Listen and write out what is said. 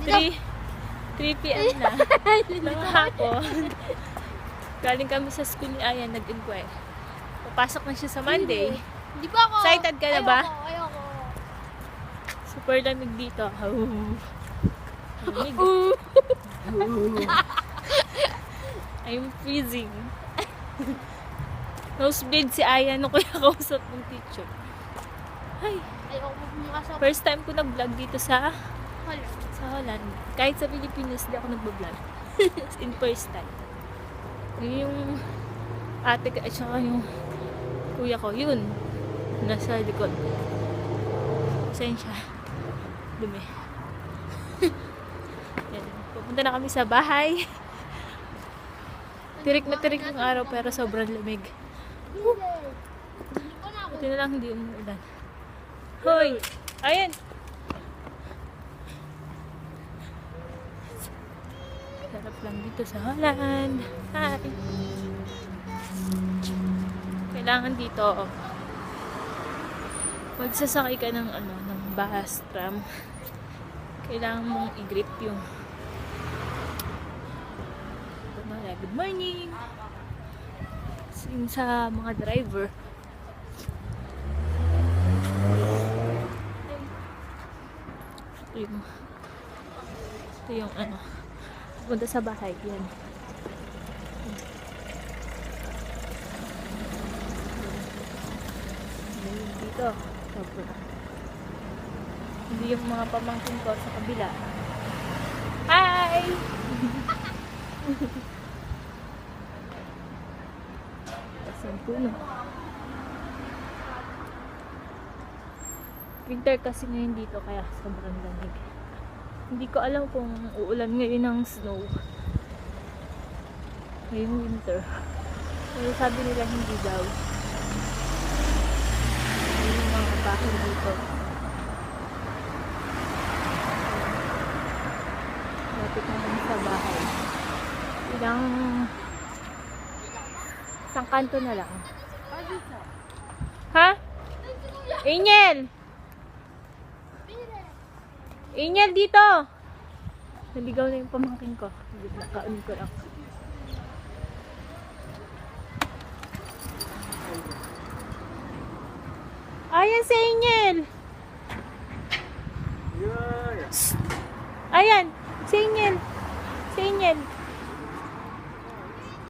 3 p.m. na. Ng hapon. Galing kami sa school ni Ayan, nag-inquire. Papasok na siya sa Monday. Di ba ako? Excited ka na ba? Ayoko. Super lamig dito. Lamig. I'm freezing. Nosebleed si Aya nung kuya kausap ng teacher. Ay, Ayoko magmukha sa first time ko nag-vlog dito sa Holland. Holland. Kahit sa Pilipinas, di ako nag-vlog. In first time. Yun yung ate ko at saka yung kuya ko. Yun. Nasa likod. Pasensya. Dumi. Yan. Pupunta na kami sa bahay. Tirik na tirik yung araw pero sobrang lamig. Ito na lang hindi umuulan. Hoy! Ayan! Sarap lang dito sa Holland. Hi! Kailangan dito magsasakay ka ng ng bus, tram. Kailangan mong i-grip yung good morning sa mga driver. Ito yung punta sa bahay yan. Dito hindi yung mga pamangkin ko sa kabila. Hi! Ang puno. Winter kasi ngayon dito kaya sobrang lamig. Hindi ko alam kung uulan ngayon ng snow. Ngayong winter. Pero sabi nila hindi daw. Yung mga bahay dito. Lapit naman sa bahay. Ilang isang kanto na lang. Ha? Angel! Angel dito! Naligaw na yung pamangkin ko. Nakaon ko lang. Ayan si Angel!